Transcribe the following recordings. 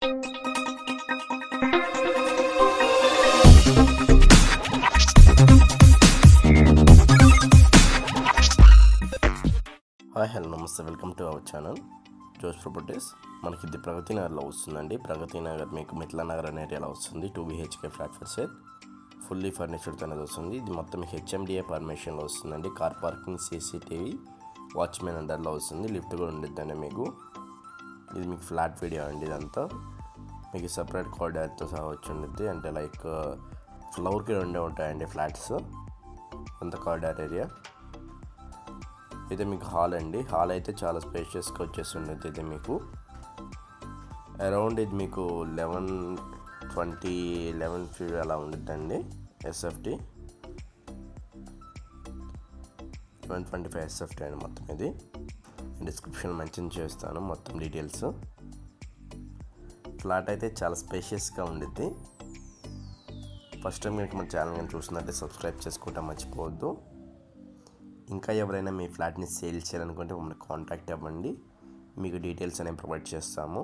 Hi hello నమస్తే, welcome to our channel జోష్ properties. మనకి ఇది ప్రగతి నగర్లో వస్తుందండి. ప్రగతి నగర్ మీకు మిట్లా నగర్ అనే ఏరియాలో వస్తుంది. 2 BHK flat for sale, fully ఫర్నిచర్డ్ అనేది వస్తుంది. ఇది మొత్తం HMDA పర్మిషన్లో వస్తుందండి. కార్ పార్కింగ్, CCTV, వాచ్మెన్ అండర్లో వస్తుంది. లిఫ్ట్ కూడా ఉండిద్దండి మీకు. ఇది మీకు ఫ్లాట్ వీడియో అండి. ఇదంతా మీకు సపరేట్ కారిడార్తో సహా వచ్చి ఉండిద్ది. అంటే లైక్ ఫ్లోర్కి 2 ఉంటాయండి ఫ్లాట్స్, అంత కారిడార్ ఏరియా. ఇది మీకు హాల్ అండి. హాల్ అయితే చాలా స్పేషియస్గా వచ్చేస్తుండేది. ఇది మీకు అరౌండ్ ఇది మీకు 11 అలా ఉండిద్దండి. SFT 1125 SFT అండి మొత్తం. ఇది డిస్క్రిప్షన్ మెన్షన్ చేస్తాను మొత్తం డీటెయిల్స్. ఫ్లాట్ అయితే చాలా స్పేషియస్గా ఉండిద్ది. ఫస్ట్ టైం మీకు మన ఛానల్ కానీ చూస్తున్నట్టే సబ్స్క్రైబ్ చేసుకుంటా మర్చిపోవద్దు. ఇంకా ఎవరైనా మీ ఫ్లాట్ని సేల్ చేయాలనుకుంటే మమ్మల్ని కాంటాక్ట్ అవ్వండి, మీకు డీటెయిల్స్ అనేవి ప్రొవైడ్ చేస్తాము.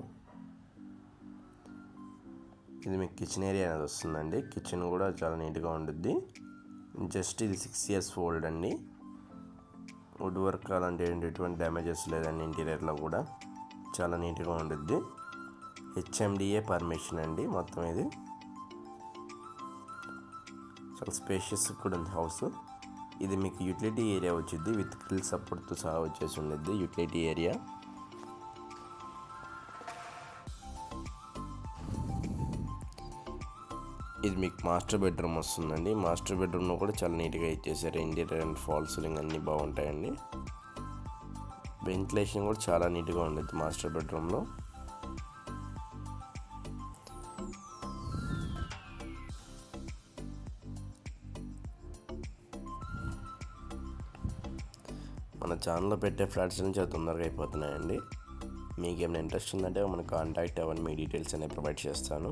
ఇది మీకు కిచెన్ ఏరియా అనేది వస్తుందండి. కిచెన్ కూడా చాలా నీట్గా ఉంటుంది. జస్ట్ ఇది 6 years ఓల్డ్ అండి. వుడ్ వర్క్ అలాంటి ఎటువంటి డ్యామేజెస్ లేదండి. ఇంటీరియర్లో కూడా చాలా నీట్గా ఉంటుంది. HMDA పర్మిషన్ అండి మొత్తం. ఇది చాలా స్పేషియస్ కూడా ఉంది హౌస్. ఇది మీకు యూటిలిటీ ఏరియా వచ్చింది, విత్ గ్రిల్ సపోర్ట్తో సహా వచ్చేసి ఉండేది యూటిలిటీ ఏరియా. ఇది మీకు మాస్టర్ బెడ్రూమ్ వస్తుందండి. మాస్టర్ బెడ్రూమ్లో కూడా చాలా నీట్గా ఇచ్చేసారు. ఇంటీరియర్ అండ్ ఫాల్ సీలింగ్ అన్నీ బాగుంటాయండి. వెంటిలేషన్ కూడా చాలా నీట్గా ఉండేది మాస్టర్ బెడ్రూమ్లో. మన ఛానల్లో పెట్టే ఫ్లాట్స్ నుంచి చాలా తొందరగా అయిపోతున్నాయండి. మీకు ఏమైనా ఇంట్రెస్ట్ ఉందంటే మనకు కాంటాక్ట్ అవ్వండి, మీ డీటెయిల్స్ అనేవి ప్రొవైడ్ చేస్తాను.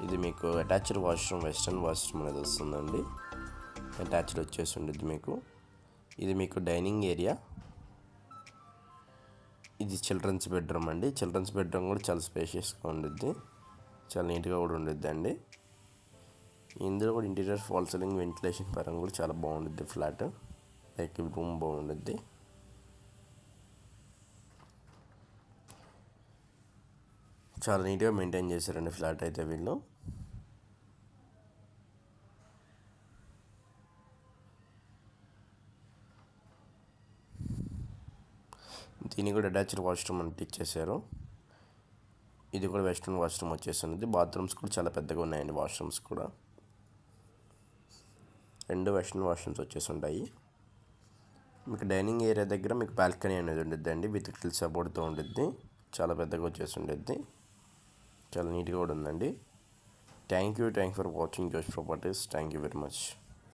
ఇది మీకు అటాచ్డ్ వాష్రూమ్, వెస్టర్న్ వాష్రూమ్ అనేది వస్తుందండి. అటాచ్డ్ వచ్చేసి ఉండేది మీకు. ఇది మీకు డైనింగ్ ఏరియా. ఇది చిల్డ్రన్స్ బెడ్రూమ్ అండి. చిల్డ్రన్స్ బెడ్రూమ్ కూడా చాలా స్పేషియస్గా ఉండిద్ది, చాలా నీట్గా కూడా ఉండిద్ది అండి. ఇందులో కూడా ఇంటీరియర్ ఫాల్ సీలింగ్, వెంటిలేషన్ పరంగా కూడా చాలా బాగుండిద్ది ఫ్లాట్. లైక్ రూమ్ బాగుంటుంది. చాలా నీట్గా మెయింటైన్ చేశారండి ఫ్లాట్ అయితే వీళ్ళు. దీన్ని కూడా అటాచ్డ్ వాష్రూమ్ అంటే ఇచ్చేసారు. ఇది కూడా వెస్ట్రన్ వాష్రూమ్ వచ్చేస్తుంది. బాత్రూమ్స్ కూడా చాలా పెద్దగా ఉన్నాయండి. వాష్రూమ్స్ కూడా 2 వెస్ట్రన్ వాష్రూమ్స్ వచ్చేసి ఉంటాయి. మీకు డైనింగ్ ఏరియా దగ్గర మీకు బాల్కనీ అనేది ఉండిద్ది అండి, విత్ గ్రిల్ సపోర్ట్తో ఉండిద్ది. చాలా పెద్దగా వచ్చేసి ఉండిద్ది, చాలా నీట్గా కూడా ఉందండి. థ్యాంక్ యూ ఫర్ వాచింగ్ జోష్ properties. Thank you very much.